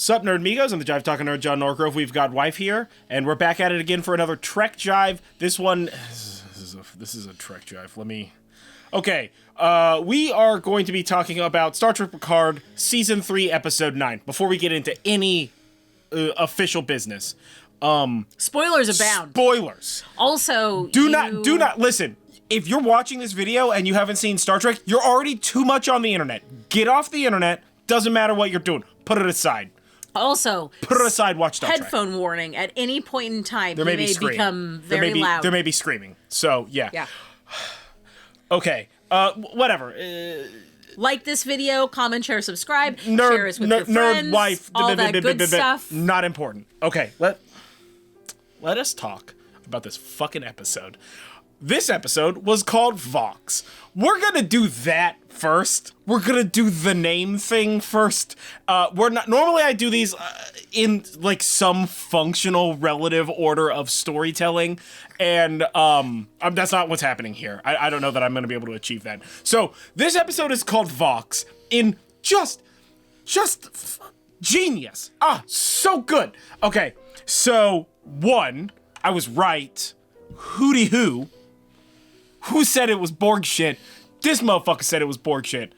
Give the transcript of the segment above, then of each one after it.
Sup, Nerdmigos? I'm the Jive Talking Nerd, John Norgrove. We've got Wife here, and we're back at it again for another Trek Jive. This is a Trek Jive. Okay, we are going to be talking about Star Trek Picard Season 3, Episode 9, before we get into any official business. Spoilers abound. Spoilers. Also, do not listen. If you're watching this video and you haven't seen Star Trek, you're already too much on the internet. Get off the internet. Doesn't matter what you're doing. Put it aside. Also, put it aside. Watch Star Trek. Headphone warning. At any point in time, there may become very loud. There may be screaming. So yeah. Yeah. Okay. Whatever. Like this video, comment, share, subscribe, share us with your friends, nerd wife, all that good stuff. Not important. Okay, let us talk about this fucking episode. This episode was called Vox. We're gonna do that first. We're gonna do the name thing first. Normally I do these in like some functional relative order of storytelling, and that's not what's happening here. I don't know that I'm gonna be able to achieve that. So this episode is called Vox in just genius. So good. Okay, so one, I was right. Hooty hoo. Who said it was Borg shit? This motherfucker said it was Borg shit.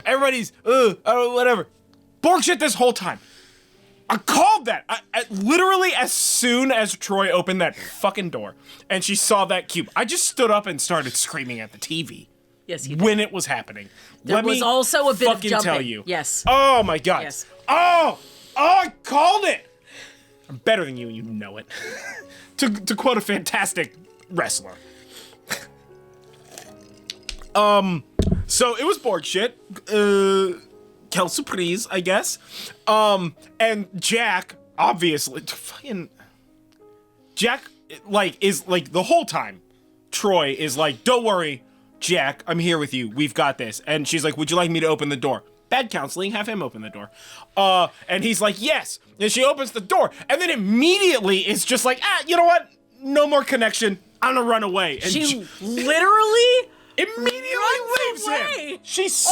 Everybody's, whatever. Borg shit this whole time. I called that. Literally as soon as Troy opened that fucking door and she saw that cube, I just stood up and started screaming at the TV. Yes, you did. When it was happening. There was also a bit of jumping. Tell you. Yes. Oh my God. Yes. Oh, I called it. I'm better than you, and you know it. to quote a fantastic wrestler. So it was Borg shit. Quelle surprise, I guess. And Jack, obviously, Jack, is the whole time, Troy is like, don't worry, Jack, I'm here with you. We've got this. And she's like, would you like me to open the door? Bad counseling, have him open the door. And he's like, yes. And she opens the door. And then immediately is just like, you know what? No more connection. I'm gonna run away. And she literally immediately leaves away. him. She's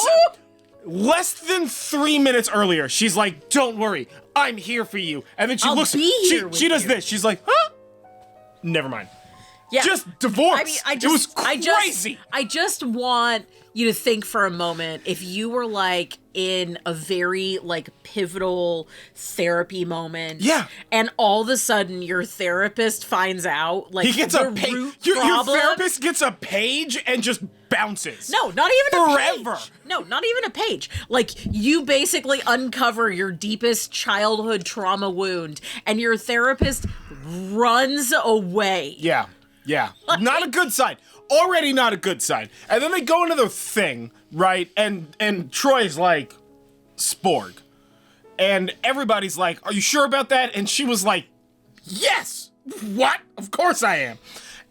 less than 3 minutes earlier. She's like, "Don't worry, I'm here for you." And then she looks. She does this. She's like, "Huh? Never mind." Yeah. Just divorce. I mean, it was crazy. I just want you to think for a moment if you were like in a very like pivotal therapy moment. Yeah. And all of a sudden your therapist finds out like he gets a page. Your therapist gets a page and just bounces. No, not even forever. A page. No, not even a page. Like you basically uncover your deepest childhood trauma wound and your therapist runs away. Yeah. Yeah, not a good sign. Already not a good sign. And then they go into their thing, right? And Troy's like, Sporg. And everybody's like, are you sure about that? And she was like, yes. What? Of course I am.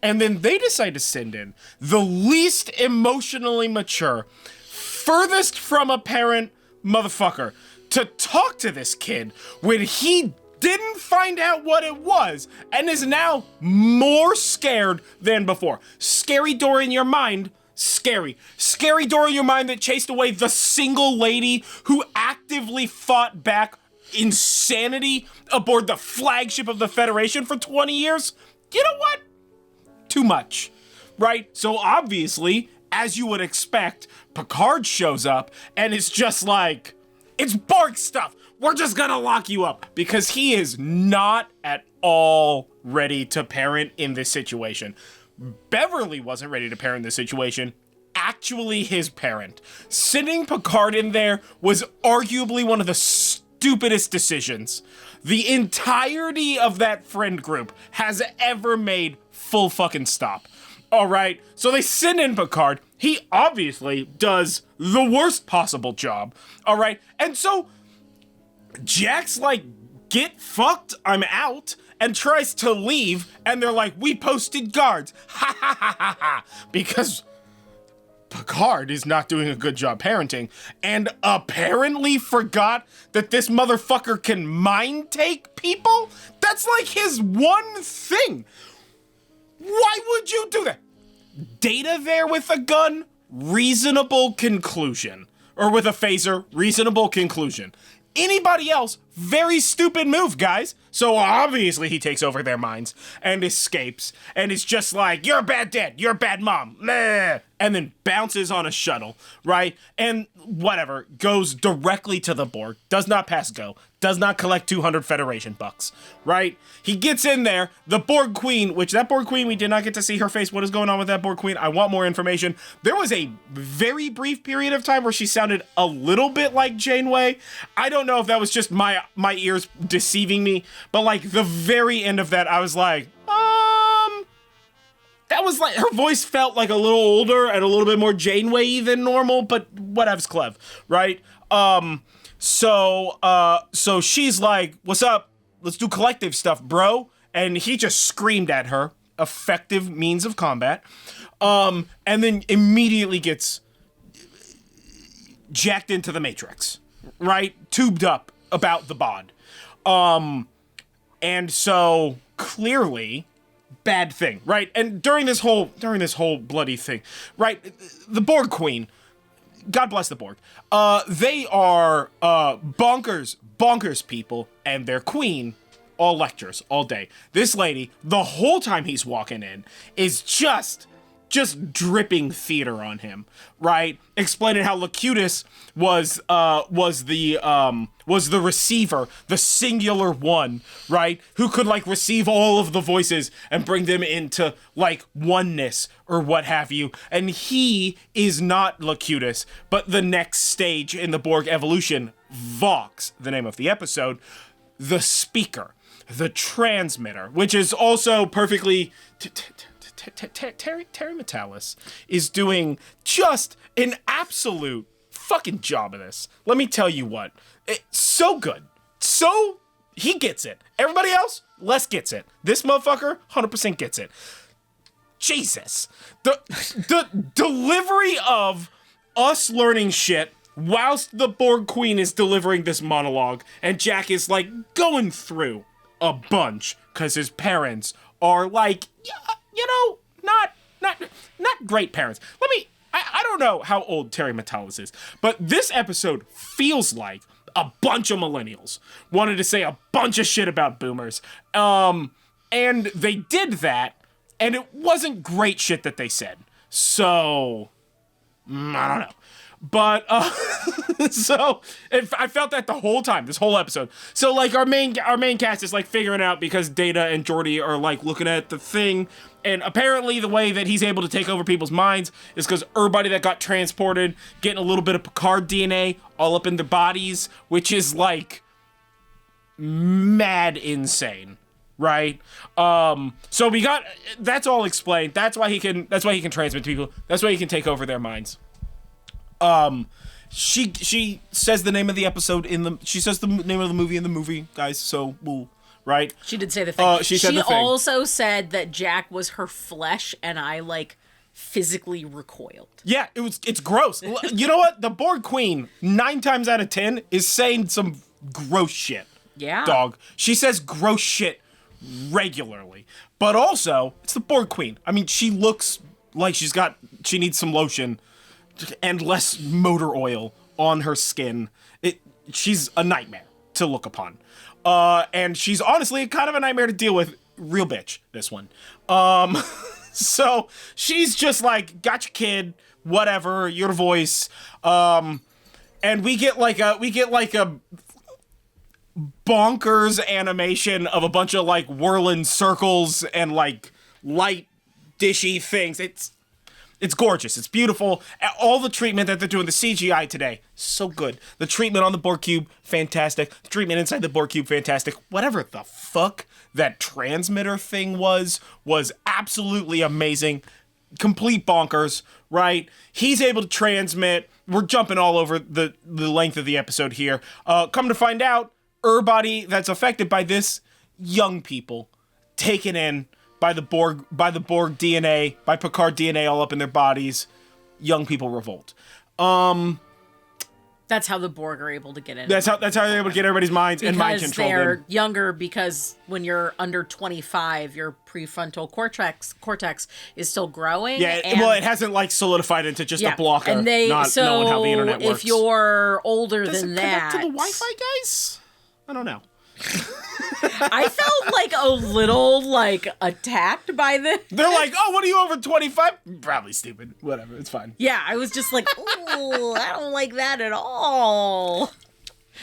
And then they decide to send in the least emotionally mature, furthest from a parent motherfucker to talk to this kid when he didn't find out what it was and is now more scared than before. Scary door in your mind. Scary door in your mind that chased away the single lady who actively fought back insanity aboard the flagship of the Federation for 20 years. You know what? Too much, right? So obviously, as you would expect, Picard shows up and it's just like, it's Borg stuff. We're just gonna lock you up because he is not at all ready to parent in this situation. Beverly wasn't ready to parent in this situation. Actually, his parent. Sending Picard in there was arguably one of the stupidest decisions the entirety of that friend group has ever made. Full fucking stop. All right, so they send in Picard. He obviously does the worst possible job. All right, and so Jack's like, get fucked, I'm out, and tries to leave, and they're like, we posted guards. Ha ha ha ha ha. Because Picard is not doing a good job parenting, and apparently forgot that this motherfucker can mind take people? That's like his one thing. Why would you do that? Data there with a gun? Reasonable conclusion. Or with a phaser? Reasonable conclusion. Anybody else, Very stupid move, guys. So obviously he takes over their minds and escapes and is just like, you're a bad dad, you're a bad mom, meh, and then bounces on a shuttle, right? And whatever, goes directly to the Borg, does not pass go, does not collect 200 Federation bucks, right? He gets in there, the Borg Queen, which that Borg Queen, we did not get to see her face. What is going on with that Borg Queen? I want more information. There was a very brief period of time where she sounded a little bit like Janeway. I don't know if that was just my ears deceiving me, but like the very end of that, I was like, that was like, her voice felt like a little older and a little bit more Janeway than normal, but whatevs, Clev, right? So she's like, what's up? Let's do collective stuff, bro. And he just screamed at her, effective means of combat, and then immediately gets jacked into the Matrix, right? Tubed up about the bod. And so clearly bad thing, right? And during this whole bloody thing, right? The Borg Queen, God bless the Borg. They are bonkers people, and their queen, all lectures all day. This lady, the whole time he's walking in, is just dripping theater on him, right? Explaining how Locutus was the receiver, the singular one, right? Who could like receive all of the voices and bring them into like oneness or what have you. And he is not Locutus, but the next stage in the Borg evolution, Vox, the name of the episode, the speaker, the transmitter, which is also perfectly Terry Metalis is doing just an absolute fucking job of this. Let me tell you what. It's so good. So he gets it. Everybody else, less gets it. This motherfucker, 100% gets it. Jesus. The delivery of us learning shit whilst the Borg Queen is delivering this monologue, and Jack is like going through a bunch because his parents are like, you know, not great parents. I don't know how old Terry Metalis is, but this episode feels like a bunch of millennials wanted to say a bunch of shit about boomers. And they did that, and it wasn't great shit that they said. So, I don't know. But, so, I felt that the whole time, this whole episode. So, like, our main cast is, like, figuring out because Data and Geordi are, like, looking at the thing. And apparently the way that he's able to take over people's minds is because everybody that got transported, getting a little bit of Picard DNA all up in their bodies, which is, like, mad insane. Right? So we got, that's all explained. That's why he can transmit to people. That's why he can take over their minds. She says the name of the episode she says the name of the movie, guys, so we'll, right? She did say the thing. She said the thing. Also said that Jack was her flesh, and I, like, physically recoiled. Yeah, it's gross. You know what? The Borg Queen, 9 times out of 10, is saying some gross shit. Yeah. Dog. She says gross shit regularly. But also, it's the Borg Queen. I mean, she looks like she needs some lotion and less motor oil on her skin. She's a nightmare to look upon. And she's honestly kind of a nightmare to deal with. Real bitch, this one. So she's just like, got your kid, whatever, your voice. And we get like a bonkers animation of a bunch of like whirling circles and like light dishy things. It's gorgeous. It's beautiful. All the treatment that they're doing, the CGI today, so good. The treatment on the Borg Cube, fantastic. The treatment inside the Borg Cube, fantastic. Whatever the fuck that transmitter thing was absolutely amazing. Complete bonkers, right? He's able to transmit. We're jumping all over the length of the episode here. Come to find out, everybody that's affected by this, young people, taken in by the Borg DNA, by Picard DNA all up in their bodies. Young people revolt. That's how the Borg are able to get in. That's how they're able to get everybody's minds and mind control. Because they're younger, because when you're under 25, your prefrontal cortex is still growing. Yeah, well, it hasn't like solidified into just a blocker. And not knowing how the internet works. If you're older Does than it that, connect to the Wi-Fi, guys? I don't know. I felt like a little like attacked by this. They're like, oh, what are you over 25? Probably stupid. Whatever, it's fine. Yeah, I was just like, ooh, I don't like that at all.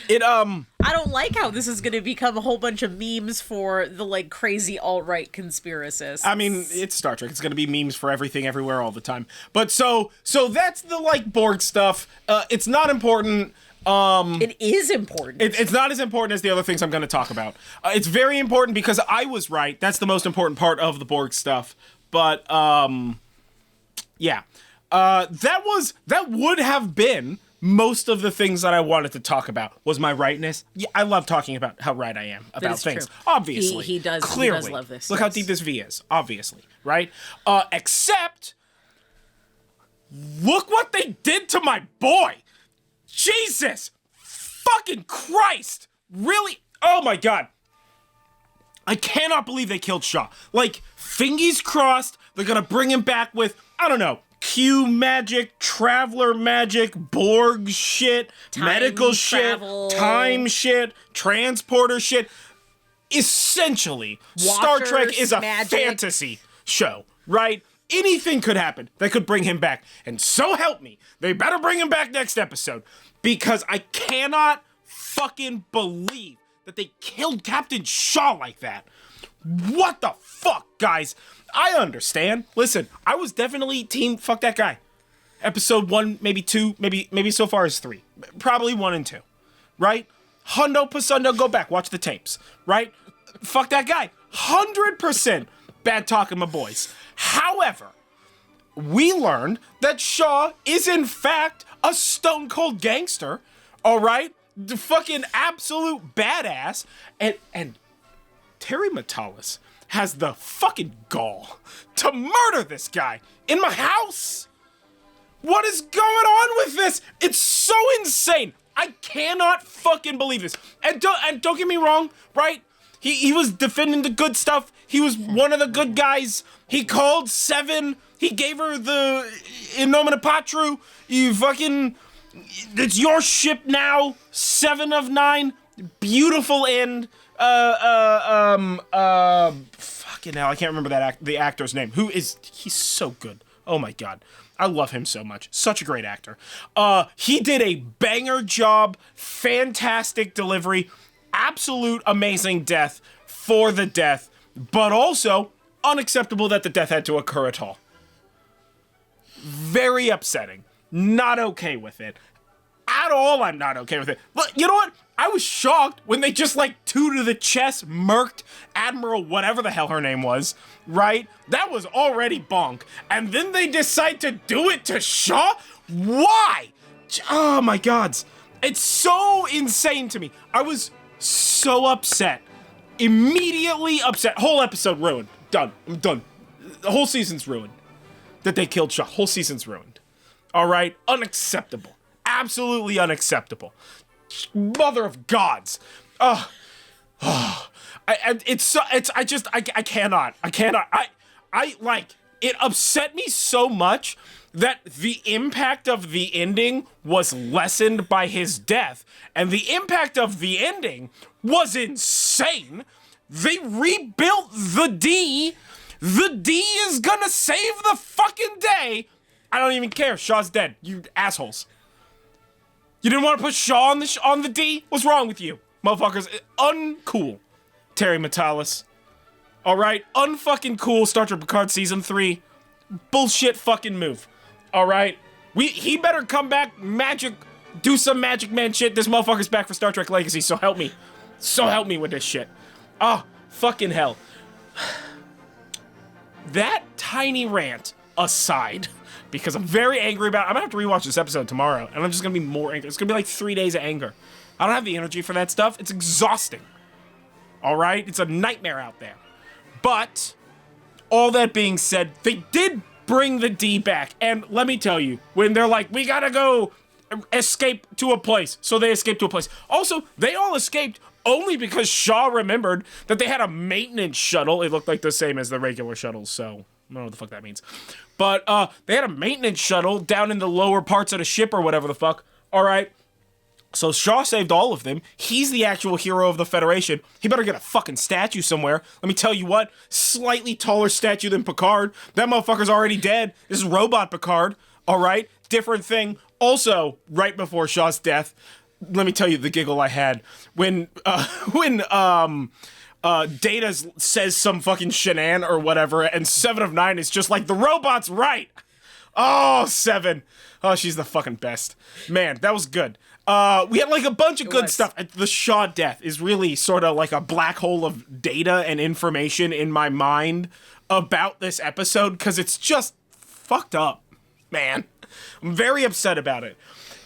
I don't like how this is going to become a whole bunch of memes for the like crazy alt-right conspiracists. I mean, it's Star Trek. It's going to be memes for everything, everywhere, all the time. But so that's the like Borg stuff. It's not important. It is important. It's not as important as the other things I'm going to talk about. It's very important because I was right. That's the most important part of the Borg stuff. But yeah, that would have been most of the things that I wanted to talk about. Was my rightness? Yeah, I love talking about how right I am about things. True. Obviously, he does. Clearly, he does love this. Look how deep this V is. Obviously, right? Except, look what they did to my boy. Jesus fucking Christ. Really? Oh my God. I cannot believe they killed Shaw. Like, fingies crossed. They're gonna bring him back with, I don't know, Q magic, traveler magic, Borg shit, medical travel. shit, time shit, transporter shit. Essentially, Star Trek is a fantasy show, right? Anything could happen that could bring him back. And so help me, they better bring him back next episode. Because I cannot fucking believe that they killed Captain Shaw like that. What the fuck, guys? I understand. Listen, I was definitely team fuck that guy. Episode 1, maybe 2, maybe so far as 3. Probably 1 and 2. Right? Hundo Pasundo, go back, watch the tapes. Right? Fuck that guy. 100% bad talking my boys. However, we learned that Shaw is in fact a stone cold gangster, all right? The fucking absolute badass. And Terry Matalas has the fucking gall to murder this guy in my house. What is going on with this? It's so insane. I cannot fucking believe this. And don't get me wrong, right? He was defending the good stuff. He was one of the good guys. He called Seven. He gave her the in nomine patru. You fucking, it's your ship now. 7 of 9. Beautiful end. Fucking hell, I can't remember the actor's name. He's so good. Oh my God. I love him so much. Such a great actor. He did a banger job. Fantastic delivery. Absolute amazing death for the death. But also unacceptable that the death had to occur at all. Very upsetting. Not okay with it. At all, I'm not okay with it. But you know what? I was shocked when they just like 2 to the chest murked Admiral whatever the hell her name was, right? That was already bonk. And then they decide to do it to Shaw? Why? Oh my God. It's so insane to me. I was so upset. Immediately upset. Whole episode ruined. Done. I'm done. The whole season's ruined. That they killed Shaw. Whole season's ruined. All right? Unacceptable. Absolutely unacceptable. Mother of gods. I cannot. It upset me so much that the impact of the ending was lessened by his death. And the impact of the ending was insane. They rebuilt the D. The D is gonna save the fucking day. I don't even care. Shaw's dead. You assholes. You didn't want to put Shaw on the D? What's wrong with you? Motherfuckers. Uncool. Terry Matalas. Alright? Unfucking cool. Star Trek Picard Season 3. Bullshit fucking move. Alright? He better come back, do some Magic Man shit. This motherfucker's back for Star Trek Legacy, so help me. So help me with this shit. Oh, fucking hell. That tiny rant aside, because I'm very angry about it. I'm gonna have to rewatch this episode tomorrow, and I'm just gonna be more angry. It's gonna be like 3 days of anger. I don't have the energy for that stuff. It's exhausting. Alright? It's a nightmare out there. But, all that being said, they did bring the D back. And let me tell you, when they're like, we gotta go escape to a place. So they escaped to a place. Also, they all escaped only because Shaw remembered that they had a maintenance shuttle. It looked like the same as the regular shuttles, so I don't know what the fuck that means. But they had a maintenance shuttle down in the lower parts of the ship or whatever the fuck. All right. So Shaw saved all of them. He's the actual hero of the Federation. He better get a fucking statue somewhere. Let me tell you what, slightly taller statue than Picard. That motherfucker's already dead. This is robot Picard, all right? Different thing. Also, right before Shaw's death, let me tell you the giggle I had when Data says some fucking shenan or whatever, and 7 of 9 is just like, the robot's right. Oh, 7. Oh, she's the fucking best. Man, that was good. We had like a bunch of good stuff. The Shaw death is really sort of like a black hole of data and information in my mind about this episode, because it's just fucked up, man. I'm very upset about it.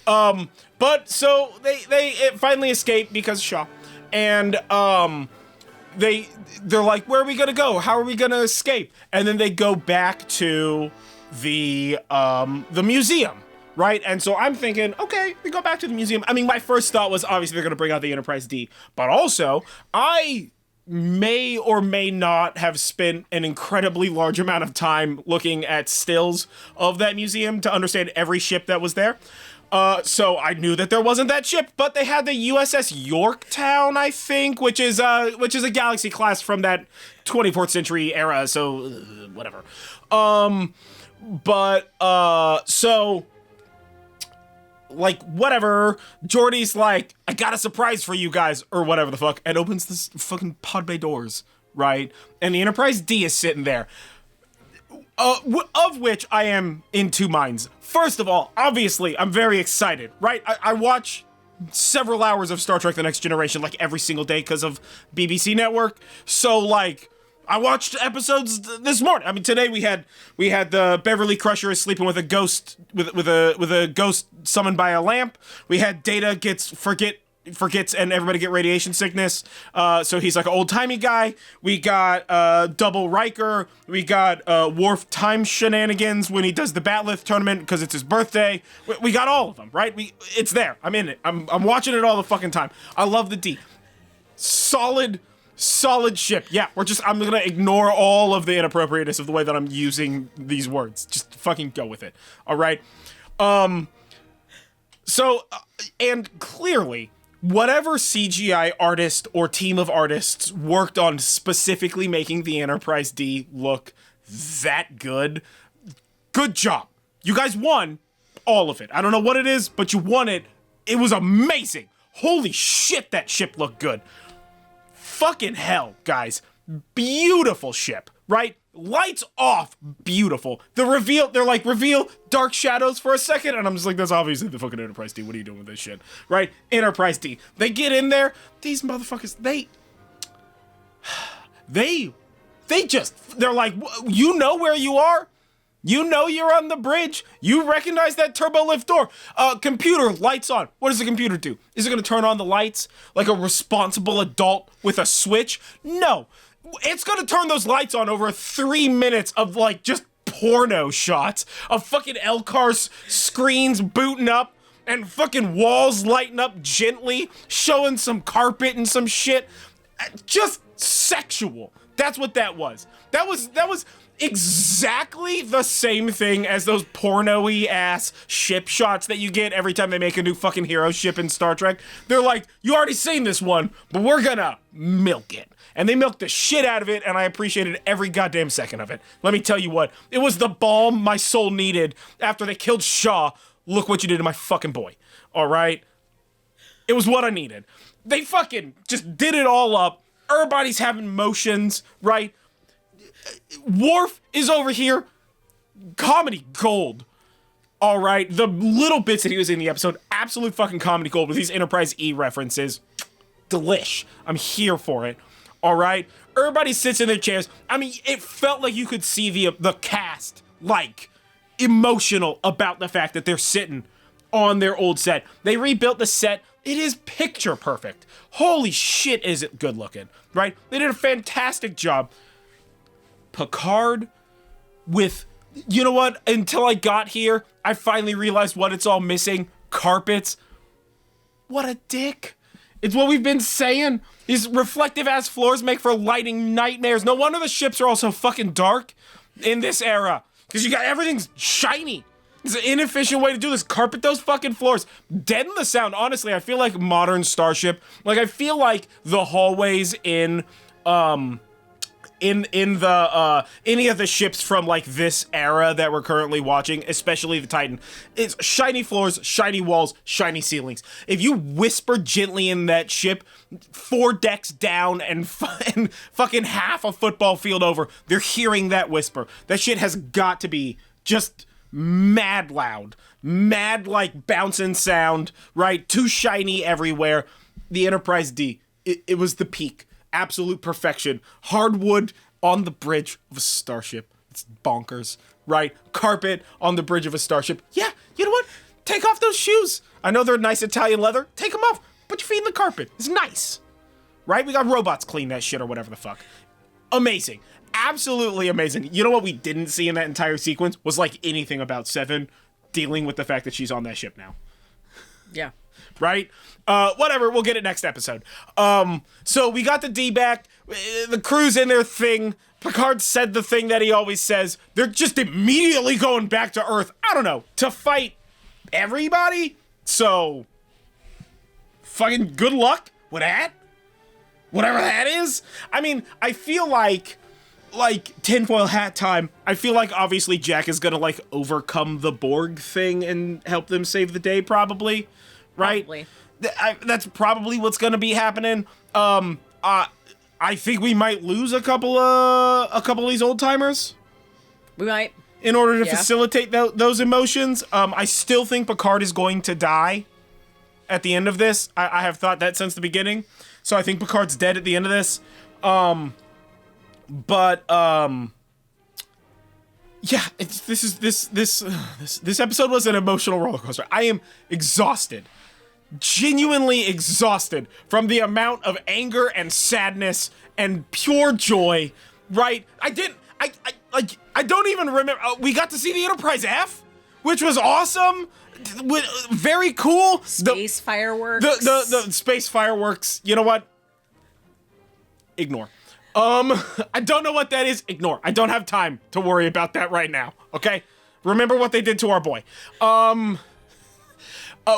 But so it finally escaped because Shaw, and they're like, where are we gonna go? How are we gonna escape? And then they go back to the museum, right? And so I'm thinking, okay, we go back to the museum. I mean, my first thought was obviously they're gonna bring out the Enterprise D, but also I may or may not have spent an incredibly large amount of time looking at stills of that museum to understand every ship that was there. So I knew that there wasn't that ship, but they had the USS Yorktown, I think, which is a Galaxy class from that 24th century era. So whatever. So like whatever. Geordi's like, I got a surprise for you guys, or whatever the fuck, and opens this fucking pod bay doors, right? And the Enterprise D is sitting there. Of which I am in two minds. First of all, obviously, I'm very excited, right? I watch several hours of Star Trek The Next Generation like every single day because of BBC Network. So like, I watched episodes this morning. I mean, today we had the Beverly Crusher is sleeping with a ghost with a ghost summoned by a lamp. We had Data forgets and everybody get radiation sickness. So he's like an old-timey guy. We got Double Riker. We got Worf time shenanigans when he does the Batleth tournament because it's his birthday. We got all of them, right? It's there. I'm in it. I'm watching it all the fucking time. I love the D. Solid ship. Yeah, I'm gonna ignore all of the inappropriateness of the way that I'm using these words. Just fucking go with it. All right. So, and clearly, whatever CGI artist or team of artists worked on specifically making the Enterprise D look that good, good job. You guys won all of it. I don't know what it is, but you won it. It was amazing. Holy shit, that ship looked good. Fucking hell, guys. Beautiful ship, right? Lights off, beautiful. The reveal, they're like, reveal dark shadows for a second, and I'm just like, that's obviously the fucking Enterprise D. What are you doing with this shit, right? Enterprise D. They get in there, these motherfuckers, they're like, you know where you are? You know you're on the bridge. You recognize that turbo lift door. Computer, lights on. What does the computer do? Is it gonna turn on the lights like a responsible adult with a switch? No. It's gonna turn those lights on over 3 minutes of like just porno shots of fucking Elcar's screens booting up and fucking walls lighting up gently, showing some carpet and some shit. Just sexual. That's what that was. That was exactly the same thing as those porno-y ass ship shots that you get every time they make a new fucking hero ship in Star Trek. They're like, you already seen this one, but we're gonna milk it. And they milked the shit out of it, and I appreciated every goddamn second of it. Let me tell you what, it was the balm my soul needed after they killed Shaw. Look what you did to my fucking boy, all right? It was what I needed. They fucking just did it all up. Everybody's having motions, right? Worf is over here, comedy gold. All right, the little bits that he was in the episode, absolute fucking comedy gold with these Enterprise E references. Delish. I'm here for it. All right, everybody sits in their chairs. I mean, it felt like you could see the cast like emotional about the fact that they're sitting on their old set. They rebuilt the set. It is picture perfect. Holy shit, is it good looking, right? They did a fantastic job. Picard with, you know what? Until I got here, I finally realized what it's all missing. Carpets. What a dick. It's what we've been saying. These reflective ass floors make for lighting nightmares. No wonder the ships are all so fucking dark in this era. Because you got everything's shiny. It's an inefficient way to do this. Carpet those fucking floors. Deaden the sound. Honestly, I feel like modern Starship. Like, I feel like the hallways in the any of the ships from like this era that we're currently watching, especially the Titan, it's shiny floors, shiny walls, shiny ceilings. If you whisper gently in that ship 4 decks down and fucking half a football field over, they're hearing that whisper. That shit has got to be just mad loud, mad like bouncing sound, right? Too shiny everywhere. The Enterprise D, it was the peak. Absolute perfection. Hardwood on the bridge of a starship. It's bonkers, right? Carpet on the bridge of a starship. Yeah, you know what? Take off those shoes. I know they're nice Italian leather. Take them off. Put your feet in the carpet. It's nice, right? We got robots clean that shit or whatever the fuck. Amazing. Absolutely amazing. You know what we didn't see in that entire sequence was like anything about Seven dealing with the fact that she's on that ship now. Yeah. Right? Whatever, we'll get it next episode. So we got the D back, the crew's in their thing, Picard said the thing that he always says, they're just immediately going back to Earth, I don't know, to fight everybody? So, fucking good luck with that? Whatever that is? I mean, I feel like tinfoil hat time, I feel like obviously Jack is gonna like overcome the Borg thing and help them save the day probably. Right? Probably. That's probably what's going to be happening. I think we might lose a couple of these old timers. We might. In order to facilitate those emotions. I still think Picard is going to die at the end of this. I have thought that since the beginning. So I think Picard's dead at the end of this. Yeah, this episode was an emotional roller coaster. I am exhausted. Genuinely exhausted from the amount of anger and sadness and pure joy, right? I don't even remember. We got to see the Enterprise F, which was awesome. Very cool. Space fireworks. The space fireworks. You know what? Ignore. I don't know what that is. Ignore. I don't have time to worry about that right now. Okay? Remember what they did to our boy.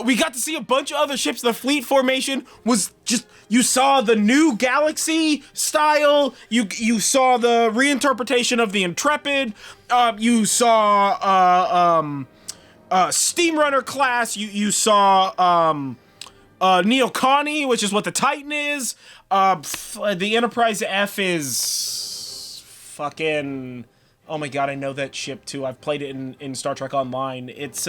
We got to see a bunch of other ships. The fleet formation was just, you saw the new Galaxy style. You saw the reinterpretation of the Intrepid. You saw Steamrunner class. You saw Neoconi, which is what the Titan is. The Enterprise F is fucking, oh my god, I know that ship too. I've played it in Star Trek Online. It's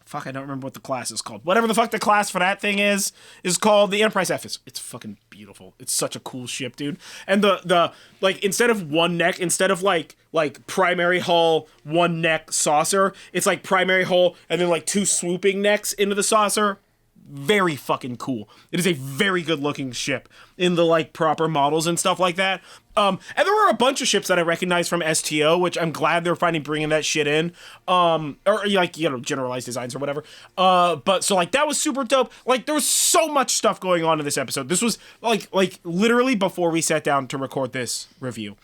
fuck, I don't remember what the class is called. Whatever the fuck the class for that thing is called. The Enterprise F is. It's fucking beautiful. It's such a cool ship, dude. And the like, instead of one neck, instead of like primary hull, one neck saucer, it's like primary hull and then like 2 swooping necks into the saucer. Very fucking cool. It is a very good looking ship in the like proper models and stuff like that. And there were a bunch of ships that I recognized from STO, which I'm glad they're finally bringing that shit in. Or like, you know, generalized designs or whatever. But so like that was super dope. Like there was so much stuff going on in this episode. This was like literally before we sat down to record this review.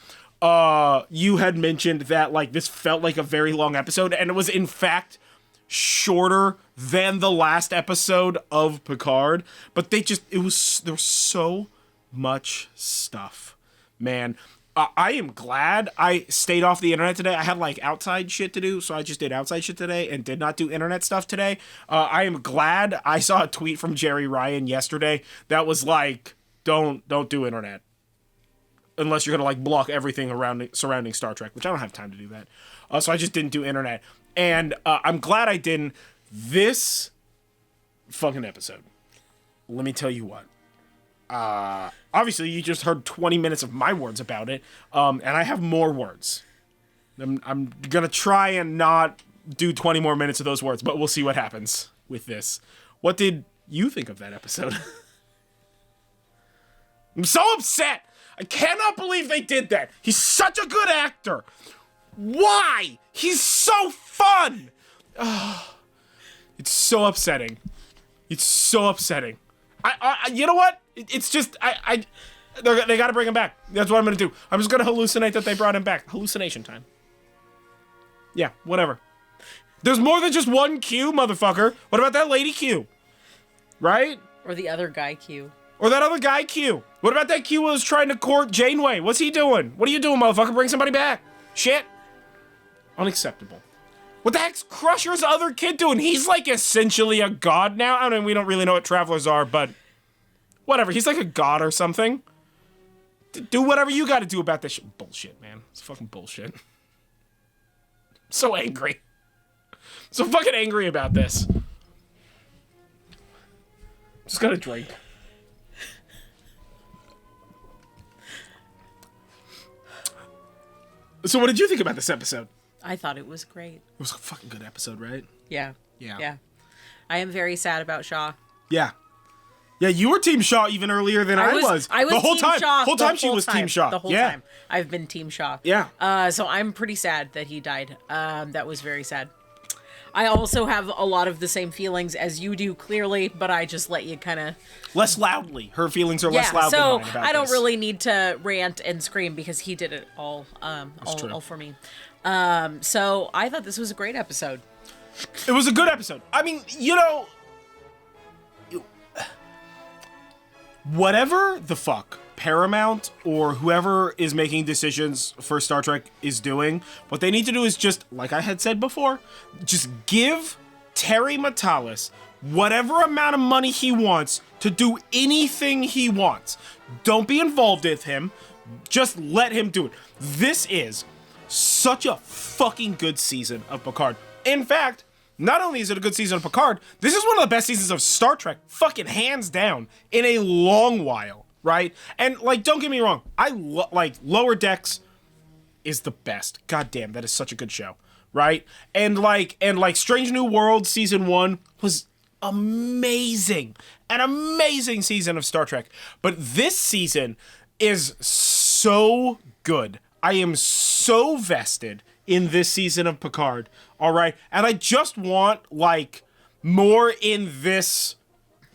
You had mentioned that like this felt like a very long episode, and it was in fact shorter than the last episode of Picard, but there was so much stuff, man. I am glad I stayed off the internet today. I had like outside shit to do, so I just did outside shit today and did not do internet stuff today. I am glad I saw a tweet from Jerry Ryan yesterday that was like, don't do internet unless you're gonna like block everything surrounding Star Trek, which I don't have time to do that. So I just didn't do internet. And I'm glad I didn't. This fucking episode, let me tell you what. Obviously, you just heard 20 minutes of my words about it, and I have more words. I'm gonna try and not do 20 more minutes of those words, but we'll see what happens with this. What did you think of that episode? I'm so upset. I cannot believe they did that. He's such a good actor. Why? He's so fun. It's so upsetting. It's so upsetting. I you know what? It's just they got to bring him back. That's what I'm gonna do. I'm just gonna hallucinate that they brought him back. Hallucination time. Yeah, whatever. There's more than just one Q, motherfucker. What about that lady Q? Right? Or the other guy Q. Or that other guy Q. What about that Q who was trying to court Janeway? What's he doing? What are you doing, motherfucker? Bring somebody back. Shit. Unacceptable. What the heck's Crusher's other kid doing? He's like essentially a god now. I mean, we don't really know what travelers are, but whatever. He's like a god or something. Do whatever you gotta do about this shit. Bullshit, man. It's fucking bullshit. So angry. So fucking angry about this. Just gotta drink. So what did you think about this episode? I thought it was great. It was a fucking good episode, right? Yeah. Yeah. Yeah. I am very sad about Shaw. Yeah. Yeah, you were Team Shaw even earlier than I was. I was the whole Team time. Shaw. Whole time she was Team Shaw. The whole time. I've been Team Shaw. Yeah. So I'm pretty sad that he died. That was very sad. I also have a lot of the same feelings as you do, clearly, but I just let you kind of... Less loudly. Her feelings are less loud than mine about so I don't this. really need to rant and scream because he did it all for me. So I thought this was a great episode. It was a good episode. I mean, you know... Whatever the fuck Paramount or whoever is making decisions for Star Trek is doing, what they need to do is just, like I had said before, just give Terry Matalas whatever amount of money he wants to do anything he wants. Don't be involved with him. Just let him do it. This is such a fucking good season of Picard. In fact, not only is it a good season of Picard, this is one of the best seasons of Star Trek, fucking hands down, in a long while, right? And, like, don't get me wrong, like, Lower Decks is the best. God damn, that is such a good show, right? And Strange New Worlds Season 1 was amazing. An amazing season of Star Trek. But this season is so good. I am so vested in this season of Picard, all right? And I just want, like, more in this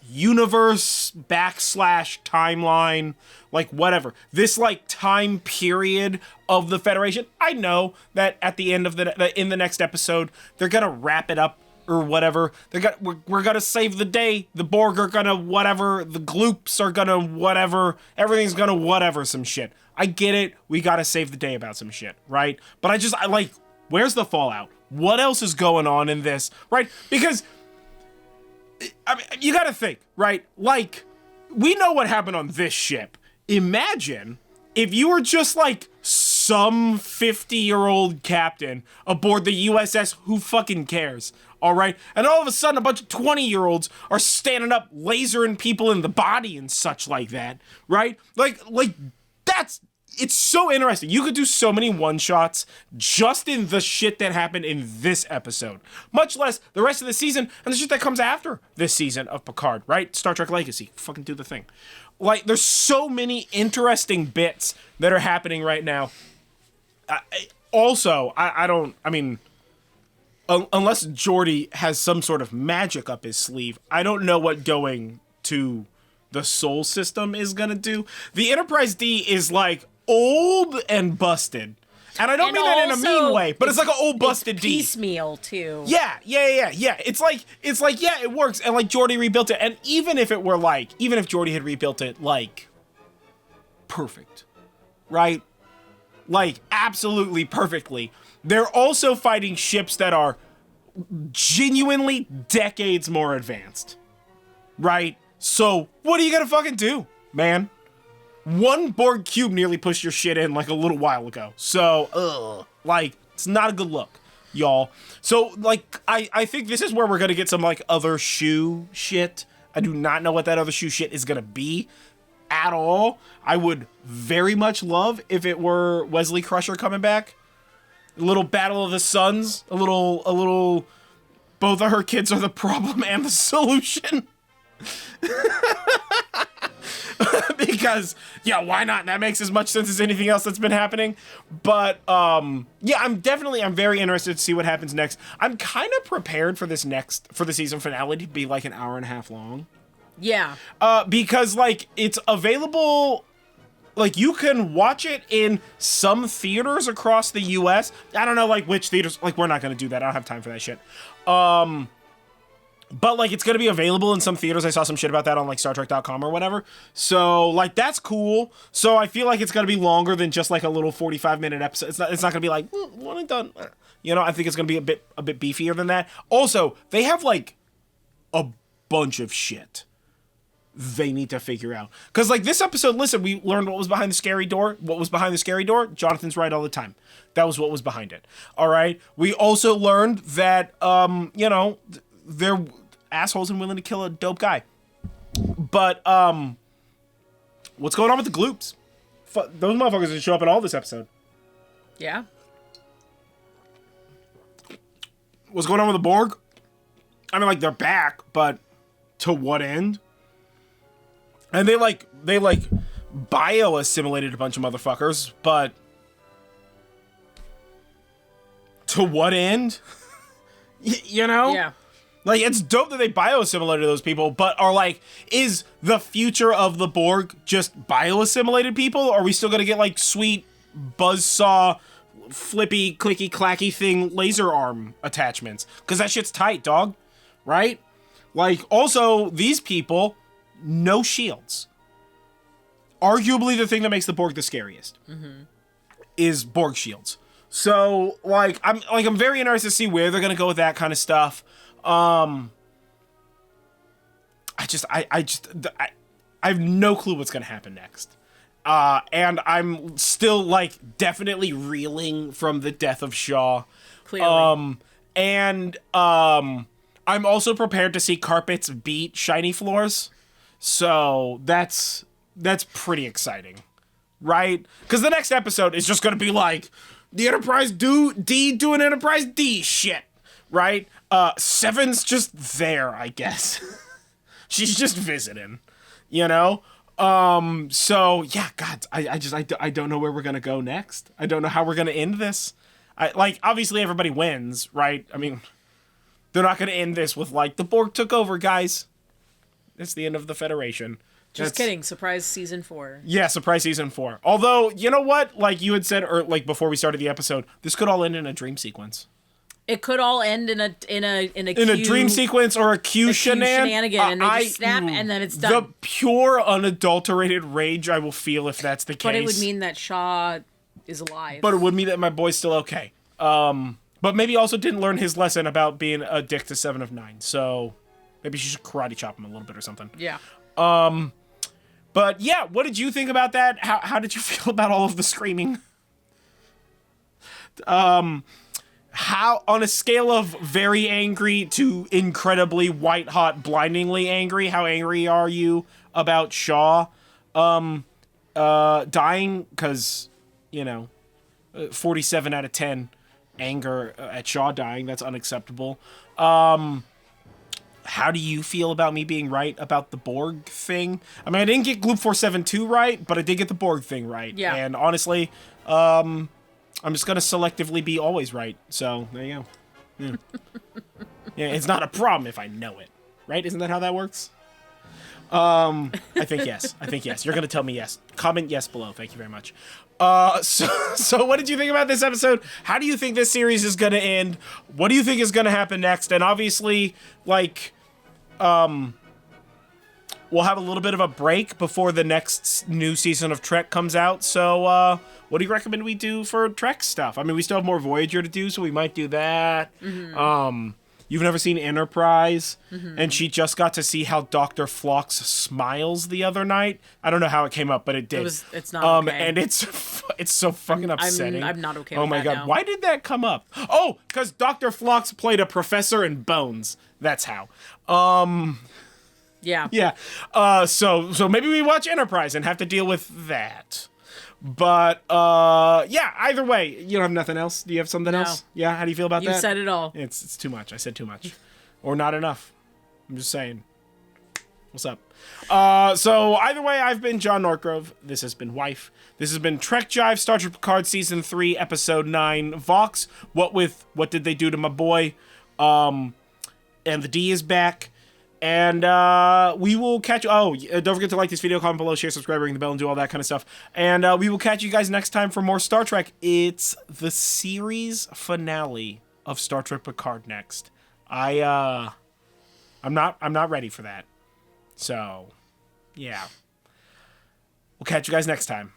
universe / timeline, like, whatever. This, like, time period of the Federation. I know that at the end of in the next episode, they're gonna wrap it up or whatever. We're gonna save the day. The Borg are gonna whatever. The Gloops are gonna whatever. Everything's gonna whatever some shit. I get it. We gotta save the day about some shit, right? But I like, where's the fallout? What else is going on in this, right? Because, I mean, you gotta think, right? Like, we know what happened on this ship. Imagine if you were just like some 50-year-old captain aboard the USS Who Fucking Cares, all right? And all of a sudden, a bunch of 20-year-olds are standing up, lasering people in the body and such like that, right? Like it's so interesting. You could do so many one-shots just in the shit that happened in this episode. Much less the rest of the season and the shit that comes after this season of Picard, right? Star Trek Legacy. Fucking do the thing. Like, there's so many interesting bits that are happening right now. Unless Geordi has some sort of magic up his sleeve, I don't know what going to the Sol system is gonna do. The Enterprise D is, like, old and busted. And I don't mean that in a mean way, but it's like an old busted D. Piecemeal, too. Yeah. It's like, yeah, it works. And, like, Geordi rebuilt it. And even if Geordi had rebuilt it, like, perfect, right? Like, absolutely perfectly. They're also fighting ships that are genuinely decades more advanced, right? So, what are you gonna fucking do, man? One Borg cube nearly pushed your shit in, like, a little while ago. So, like, it's not a good look, y'all. So, like, I think this is where we're gonna get some, like, other shoe shit. I do not know what that other shoe shit is gonna be at all. I would very much love if it were Wesley Crusher coming back. A little Battle of the Suns. A little, both of her kids are the problem and the solution. Because, yeah, why not? That makes as much sense as anything else that's been happening. But, yeah, I'm very interested to see what happens next. I'm kind of prepared for the season finale to be like an hour and a half long. Yeah. Because, like, it's available, like you can watch it in some theaters across the US. I don't know like which theaters, like we're not going to do that. I don't have time for that shit. But like it's going to be available in some theaters. I saw some shit about that on like StarTrek.com or whatever. So like that's cool. So I feel like it's going to be longer than just like a little 45-minute episode. It's not going to be like one and done. You know, I think it's going to be a bit beefier than that. Also, they have like a bunch of shit they need to figure out. Because like this episode, listen, we learned what was behind the scary door. What was behind the scary door? Jonathan's right all the time. That was what was behind it. All right. We also learned that, you know, they're assholes and willing to kill a dope guy. But what's going on with the gloops? Those motherfuckers didn't show up in all this episode. Yeah. What's going on with the Borg? I mean, like, they're back, but to what end? And they bio-assimilated a bunch of motherfuckers, but to what end? You know? Yeah. Like, it's dope that they bio-assimilated those people, but are like, is the future of the Borg just bio-assimilated people? Or are we still gonna get, like, sweet buzzsaw, flippy, clicky, clacky thing laser arm attachments? Because that shit's tight, dog. Right? Like, also, these people, no shields. Arguably the thing that makes the Borg the scariest is Borg shields. So, like, I'm very interested to see where they're gonna go with that kind of stuff. I have no clue what's gonna happen next. And I'm still like definitely reeling from the death of Shaw. Clearly. I'm also prepared to see carpets beat shiny floors. So that's pretty exciting. Right? Because the next episode is just gonna be like the Enterprise D doing Enterprise D shit. Right? Seven's just there, I guess. She's just visiting, you know? So yeah, God, I don't know where we're gonna go next. I don't know how we're gonna end this. Obviously everybody wins, right? I mean, they're not gonna end this with like, the Borg took over, guys. It's the end of the Federation. Just kidding. Surprise season 4. Yeah, surprise season 4. Although, you know what? Like you had said, or like before we started the episode, this could all end in a dream sequence. It could all end in a dream sequence or a Q shenanigan, and they just snap, and then it's done. The pure, unadulterated rage I will feel if that's the case. But it would mean that Shaw is alive. But it would mean that my boy's still okay. But maybe he also didn't learn his lesson about being a dick to 7 of 9. So maybe she should karate chop him a little bit or something. Yeah. But yeah, what did you think about that? How did you feel about all of the screaming? How, on a scale of very angry to incredibly white hot, blindingly angry, how angry are you about Shaw dying? Because, you know, 47 out of 10 anger at Shaw dying. That's unacceptable. How do you feel about me being right about the Borg thing? I mean, I didn't get Gloop 472 right, but I did get the Borg thing right. Yeah. And honestly, I'm just gonna selectively be always right. So there you go. Yeah. Yeah, it's not a problem if I know it, right? Isn't that how that works? I think yes. You're gonna tell me yes. Comment yes below. Thank you very much. So what did you think about this episode? How do you think this series is gonna end? What do you think is gonna happen next? And obviously, like, we'll have a little bit of a break before the next new season of Trek comes out. So, what do you recommend we do for Trek stuff? I mean, we still have more Voyager to do, so we might do that. Mm-hmm. You've never seen Enterprise, and she just got to see how Dr. Phlox smiles the other night. I don't know how it came up, but it did. It's not okay. And it's so fucking upsetting. I'm not okay with that. Oh my god, now. why did that come up? Oh, because Dr. Phlox played a professor in Bones. That's how. Yeah. Yeah. So maybe we watch Enterprise and have to deal with that. But yeah, either way, you don't have nothing else? Do you have something else? Yeah, how do you feel about that? You said it all. It's too much. I said too much. Or not enough. I'm just saying. What's up? So either way, I've been John Nortgrove. This has been Wife. This has been Trek Jive, Star Trek Picard Season 3, Episode 9, Vox. What did they do to my boy? And the D is back. And we will catch you. Oh, don't forget to like this video, comment below, share, subscribe, ring the bell, and do all that kind of stuff. And we will catch you guys next time for more Star Trek. It's the series finale of Star Trek Picard next. I'm not ready for that. So, yeah. We'll catch you guys next time.